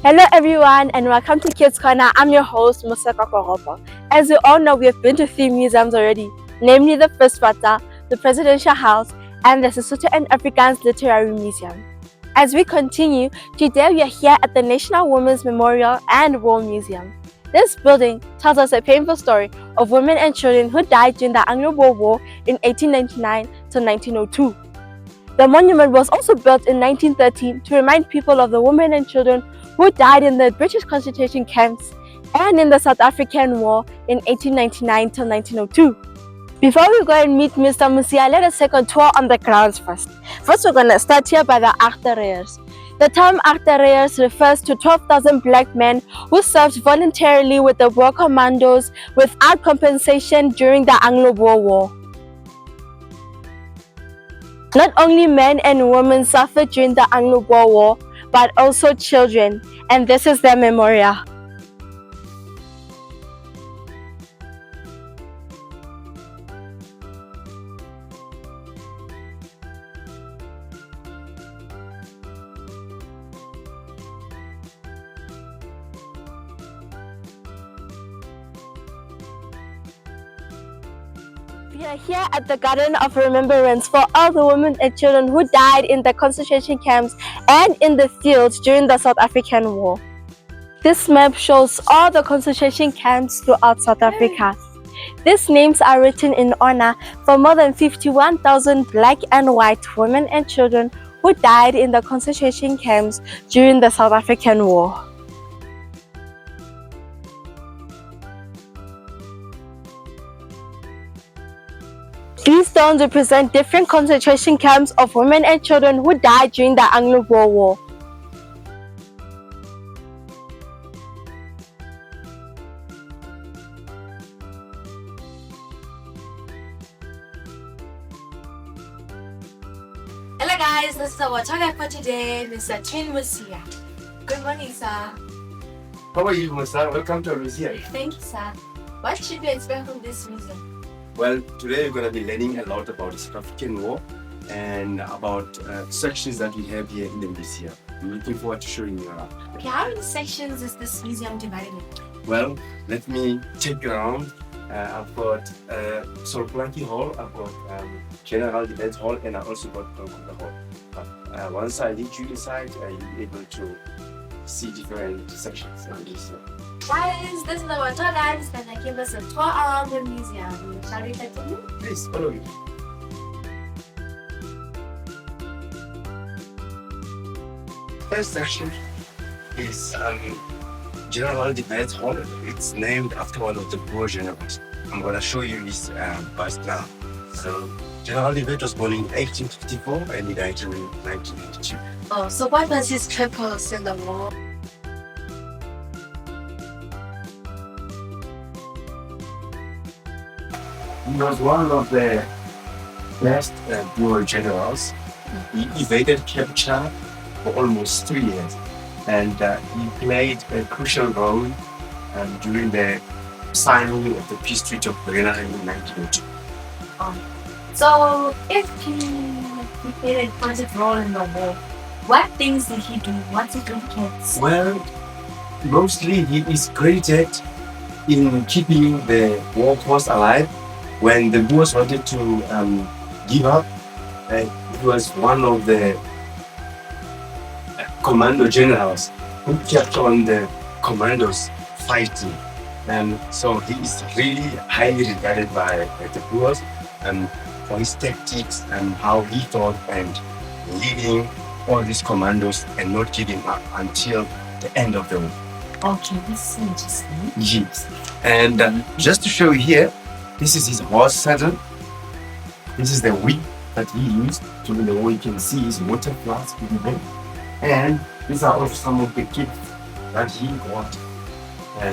Hello everyone and welcome to Kids Corner. I'm your host Mosa Kokoropo. As you all know, we have been to 3 museums already, namely the First Fata, the Presidential House, and the Sesotho and Afrikaans Literary Museum. As we continue, today we are here at the National Women's Memorial and War Museum. This building tells us a painful story of women and children who died during the Anglo-Boer War in 1899 to 1902. The monument was also built in 1913 to remind people of the women and children who died in the British concentration camps and in the South African War in 1899 till 1902. Before we go and meet Mr. Mosia, let us take a tour on the grounds first. First, we're going to start here by the Achterreërs. The term Achterreërs refers to 12,000 black men who served voluntarily with the Boer commandos without compensation during the Anglo-Boer War. Not only men and women suffered during the Anglo-Boer War, but also children, and this is their memorial. We are here at the Garden of Remembrance for all the women and children who died in the concentration camps and in the fields during the South African War. This map shows all the concentration camps throughout South Africa. These names are written in honor for more than 51,000 black and white women and children who died in the concentration camps during the South African War. These stones represent different concentration camps of women and children who died during the Anglo-Boer War. Hello guys, this is our tour guide for today, Mr. Mosia. Good morning, sir. How are you, Mosa? Welcome to our museum. Thank you, sir. What should we expect from this museum? Well, today we're going to be learning a lot about the South African War and about sections that we have here in the museum. I'm looking forward to showing you around. Okay, how many sections is this museum divided into? Well, let me take you around. I've got Solplanki Hall, I've got General Defense Hall, and I also got Computer Hall. Once I lead you inside, you'll be able to see different sections in the museum. Guys, this is our tour guide that give us a tour around the museum. Shall we continue? Please follow me. First section is General Defense Hall. It's named after one of the Boer generals. I'm going to show you his bust now. So, General Defense was born in 1854 and he died in 1982. Oh, so what was his purpose in the war? He was one of the best Boer generals. He evaded capture for almost 3 years, and he played a crucial role during the signing of the Peace Treaty of Vienna in 1902. So, if he played an important role in the war, what things did he do? What significance? Well, mostly he is credited in keeping the workforce alive. When the Boers wanted to give up, he was one of the commando generals who kept on the commandos fighting. And so he is really highly regarded by the Boers for his tactics and how he fought and leading all these commandos and not giving up until the end of the war. Okay, this is interesting. Yes. And just to show you here, this is his horse saddle. This is the whip that he used during the war. You can see his water flask in there. And these are also some of the gifts that he got.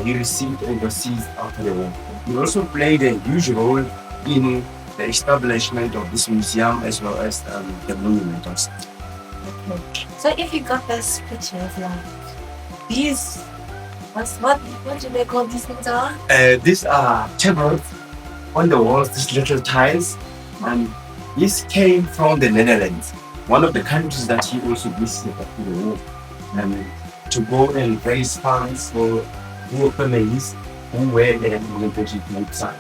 He received overseas after the war. He also played a huge role in the establishment of this museum as well as the monument also. Okay. So if you got this picture of like these, what do they call these things are? These are tables on the walls, these little tiles, and this came from the Netherlands, one of the countries that he also visited after the war. to go and raise funds for poor families who were there in the Egyptian side.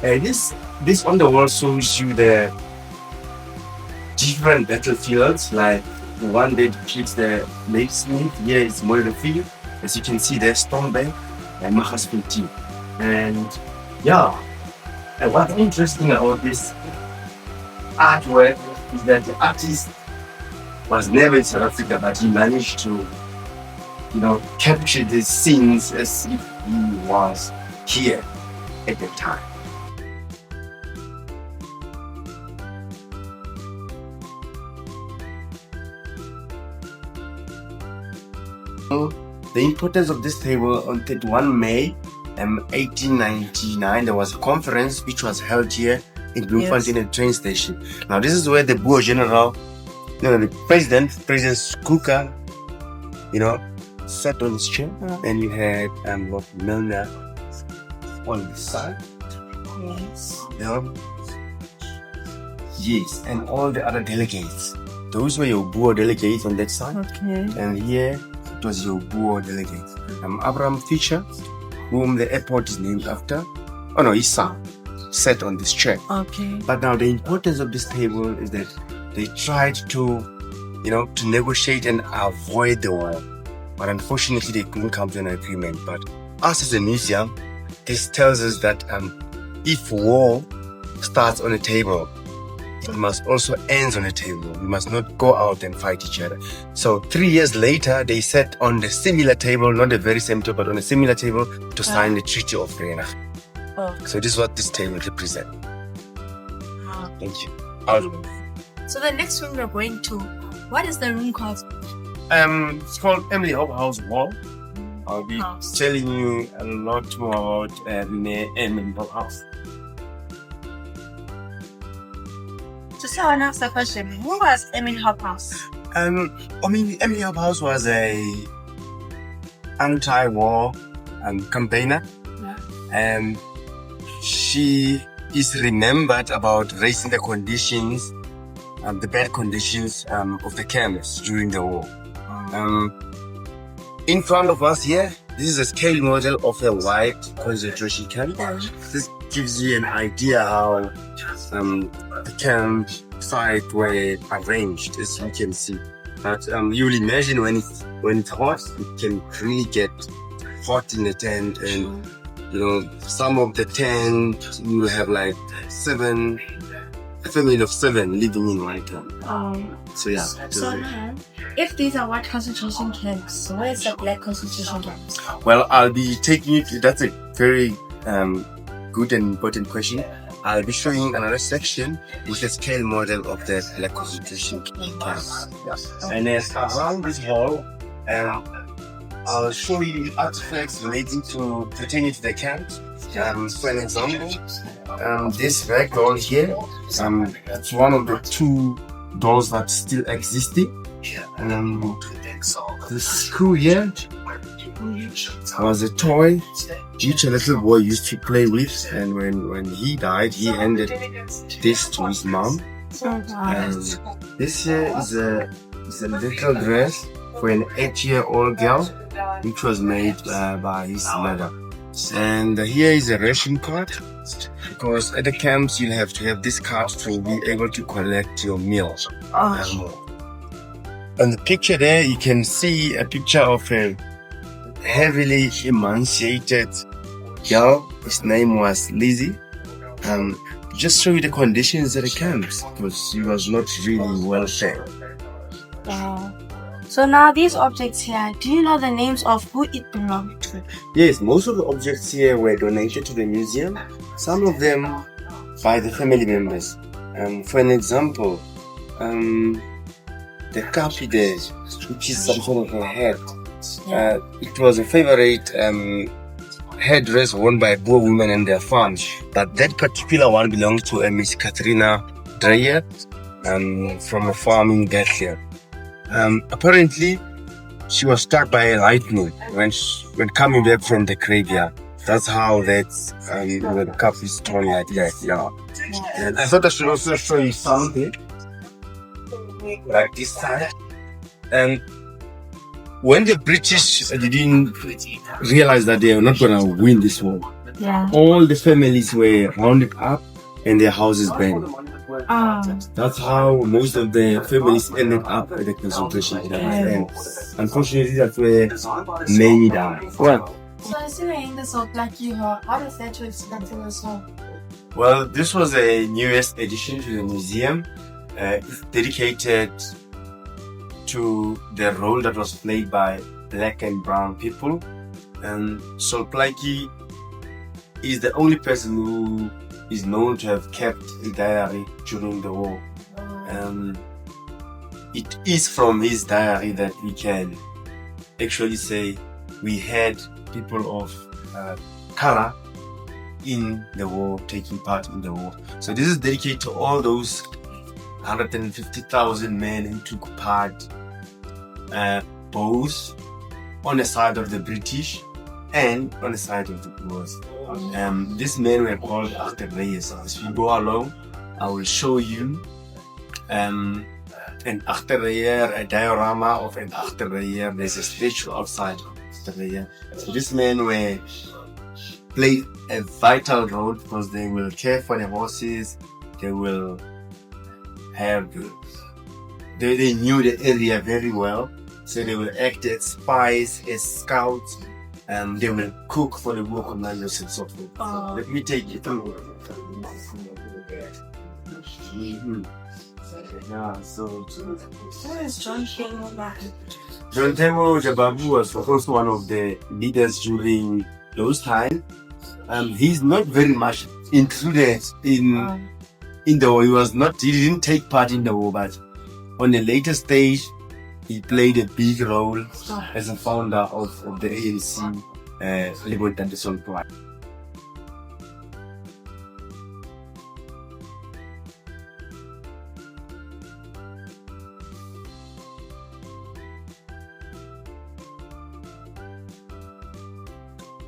This on the wall shows you the different battlefields, like the one that depicts the Ladysmith. Here is Mosa field. As you can see, there's Stonebank and Mahasfilti. And yeah, and what's interesting about this artwork is that the artist was never in South Africa, but he managed to, capture the scenes as if he was here at the time. The importance of this table on 31 May 1899, there was a conference which was held here in Bloemfontein at the train station. Now, this is where the Boer General, the President Kruger, sat on his chair, and you had Lord Milner on the side. Yes, and all the other delegates. Those were your Boer delegates on that side. Okay. And here it was your Boer delegates. Abraham Fischer, whom the airport is named after. Oh no, his son sat on this chair. Okay. But now the importance of this table is that they tried to, to negotiate and avoid the war. But unfortunately, they couldn't come to an agreement. But us as a museum, this tells us that if war starts on a table, it must also end on a table. We must not go out and fight each other. So 3 years later, they sat on the similar table, not the very same table, but on a similar table to sign the Treaty of Vienna. So this is what this table represents. Thank you. So the next room we're going to, what is the room called? It's called Emily Hobhouse Wall. I'll be telling you a lot more about Emily Hobhouse. So I want to ask the question, who was Emily Hobhouse? Emily Hobhouse was a anti-war campaigner. She is remembered about raising the conditions, the bad conditions of the camps during the war. In front of us here, this is a scale model of a white concentration camp. This gives you an idea how the camp sites were arranged, as you can see. But you'll imagine when it's hot, it can really get hot in the tent, and some of the tent you have like a family of 7 living in one tent. So yeah. So if these are white concentration camps, where is the black concentration camps? Well, I'll be taking you to, that's a very good and important question. I'll be showing another section with a scale model of the black concentration camps. And then around this hall, I'll show you artifacts relating to pertaining to the camps. For an example, this rag doll here, it's one of the 2 dolls that still existing. The screw here was a toy which a little boy used to play with, and when he died, he handed this to his mom. And this here is a little dress for an 8-year-old girl, which was made by his mother. And here is a ration card, because at the camps you have to have this card to be able to collect your meals. On the picture there, you can see a picture of a heavily emaciated girl. His name was Lizzie. Just show you the conditions at the camps, because she was not really well fed. Wow. So now these objects here, do you know the names of who it belonged to? Yes, most of the objects here were donated to the museum. Some of them by the family members. For an example, the kapi there, which is some sort of a hat. It was a favorite headdress worn by Boer women and their farms. But that particular one belonged to a Miss Katrina Dreyer from a farm in Bethlehem. Apparently, she was struck by lightning when coming back from the graveyard. That's how the cup is torn like that. Yeah. And I thought I should also show you something like this side. And when the British didn't realize that they were not going to win this war, all the families were rounded up and their houses burned. That's how most of the families ended up at the concentration camps. And unfortunately, that's where many died. Well, So considering the salt like you are, how does that explain the song? well, this was a newest addition to the museum. It's dedicated to the role that was played by black and brown people. And Solplaki is the only person who is known to have kept a diary during the war. It is from his diary that we can actually say we had people of color in the war, taking part in the war. So this is dedicated to all those 150,000 men who took part, both on the side of the British and on the side of the Boers. These men were called achterreyers. As we go along, I will show you an achterreyer, a diorama of an achterreyer. There's a statue outside achterreyer. So these men played a vital role because they will care for the horses. They will have they knew the area very well, so they will act as spies, as scouts, and they will cook for the war commanders and so forth. Let me take you through. Yeah, so Who is John Tengo? John Tengo Jababu was also one of the leaders during those times. He's not very much included in the war. He didn't take part in the war, but on a later stage, he played a big role as a founder of the ANC, Liberated Songhai.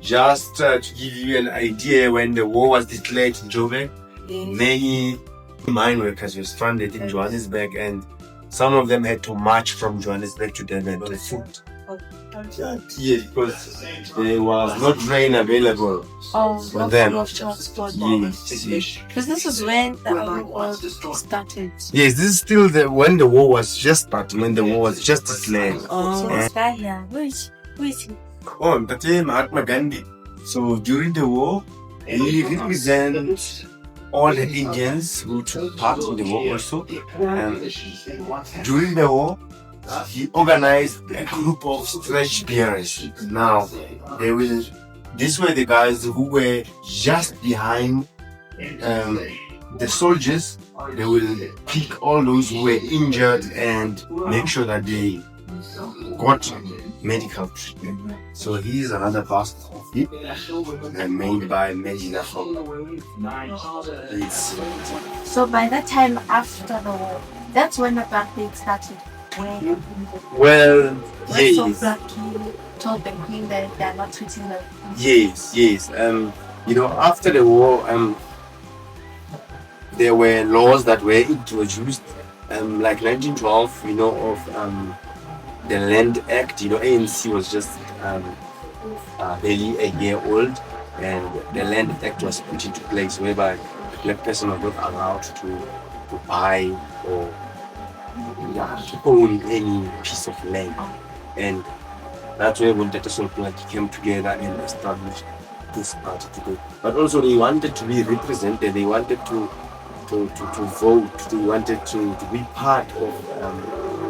Just to give you an idea, when the war was declared in Joburg, many mine workers were stranded in Johannesburg, and some of them had to march from Johannesburg to Durban on foot. Because there was no train available for them. Because this is when the war started. Yes, this is still when the war was just starting, when the war was just declared. So this guy here, who is he? Oh, Tate Mahatma Gandhi. So during the war, he represents all the Indians who took part in the war also. During the war, he organized a group of stretch bearers. Now, these were the guys who were just behind the soldiers. They will pick all those who were injured and make sure that they got medical treatment. So he is another part of it, made by Medina. So by that time after the war, that's when the Black Plague started. Well, yes. So Blackie told the Queen that they are not treating them. Yes. After the war, there were laws that were introduced, like 1912. Of the Land Act. ANC was just barely a year old, and the Land Act was put into place whereby a black person was not allowed to buy or to own any piece of land. And that's where Montete Solplaki came together and established this party today. But also they wanted to be represented, they wanted to vote, they wanted to be part of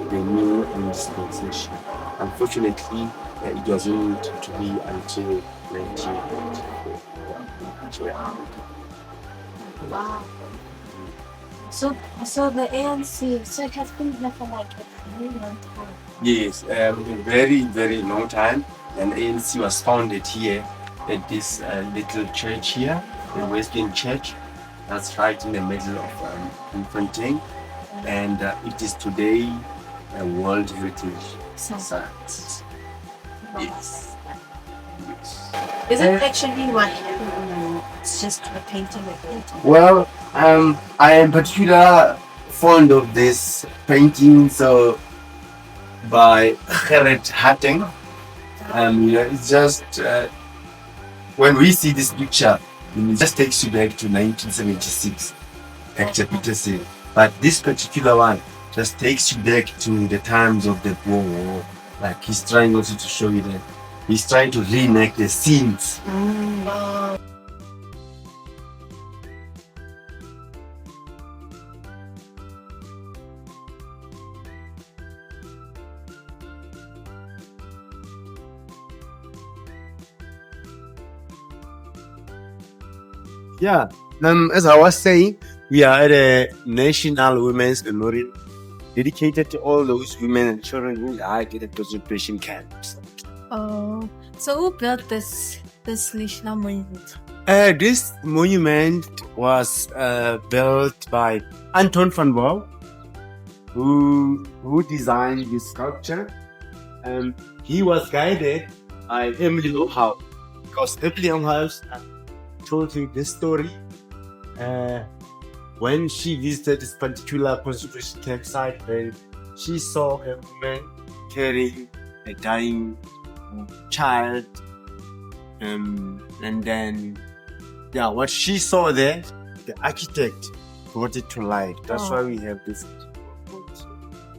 the new dispensation. Unfortunately, it wasn't to be until 1994. Wow. So the ANC, so it has been here for like a really long time. Yes, a very, very long time. And ANC was founded here at this little church here, the Western Church. That's right in the middle of Bloemfontein. And it is today a World Heritage Site. Yes. Is it actually what happened? It's just a painting of it. Well, I am particularly fond of this painting, so by Gerrit Hatting. It's just when we see this picture, it just takes you back to 1976, Hector Peterson. But this particular one just takes you back to the times of the war. Like he's trying also to show you that he's trying to reenact the scenes. Yeah. As I was saying, we are at a National Women's Memorial dedicated to all those women and children who died in the concentration camps. Oh, so who built this national monument? This monument was built by Anton van Wouw, who designed this sculpture. He was guided by Emily Ohaus, because Emily Ohaus told you this story. When she visited this particular concentration campsite, when she saw a woman carrying a dying child, and then, what she saw there, the architect brought it to light. That's why we have this.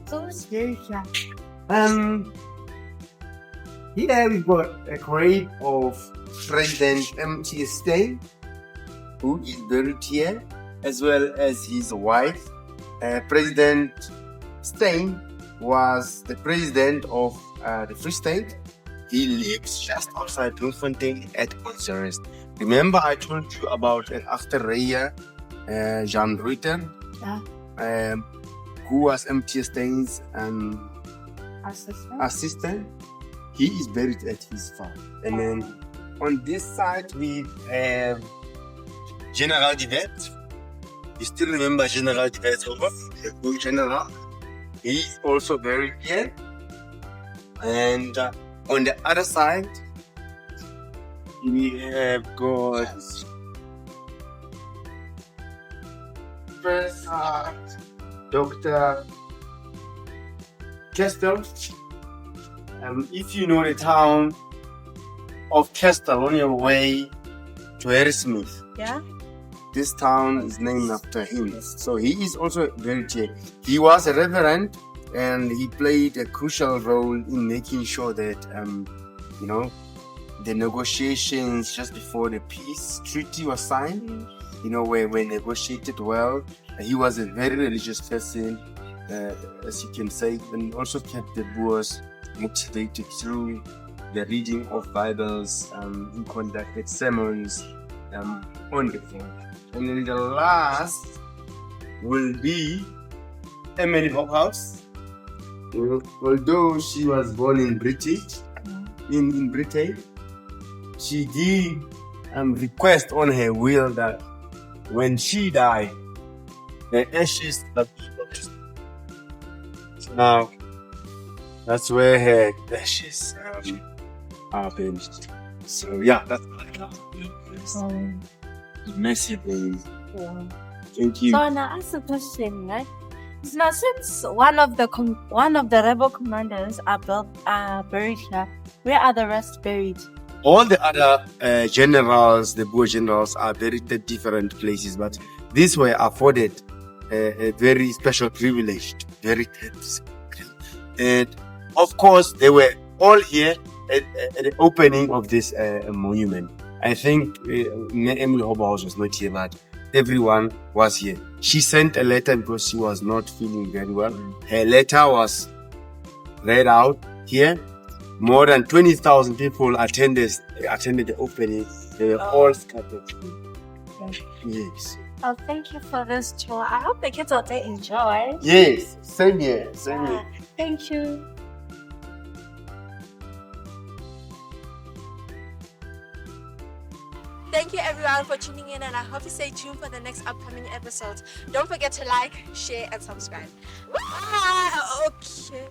So it's very flat. Here we've got a grave of President M.T. Steyn, who is buried here, as well as his wife. President Steyn was the president of the Free State. He lives just outside Bloemfontein at Mosa. Remember I told you about an actor, Jean Reuter, who was M.T. Steyn's assistant. He is buried at his farm. And then on this side we have General de Wet. You still remember General de Wet, the good general? He is also buried here. And on the other side, we have got First Dr. Kestel. If you know the town of Kestel on your way to Harrismith, this town is named after him. So he is also very here. He was a reverend and he played a crucial role in making sure that the negotiations just before the peace treaty was signed, were negotiated well. He was a very religious person, as you can say, and he also kept the Boers motivated through the reading of Bibles. He conducted sermons on the phone. And then the last will be Emily Ohaus. Although she was born in Britain, she did request on her will that when she died, the ashes are buried. Now, that's where her ashes are buried. So that's massive. Thank you. So now ask a question, right? Now, since one of the rebel commanders are buried here, where are the rest buried? All the other generals, the Boer generals, are buried at different places, but these were afforded a very special privilege to bury them. And of course, they were all here at the opening of this monument. I think Emily Oberhaus was not here, but everyone was here. She sent a letter because she was not feeling very well. Her letter was read out here. More than 20,000 people attended the opening. They were all scattered. Yes. Oh, thank you for this tour. I hope the kids will enjoy. Yes, same here. Same here. Thank you. Thank you everyone for tuning in, and I hope you stay tuned for the next upcoming episodes. Don't forget to like, share and subscribe. Bye. Okay.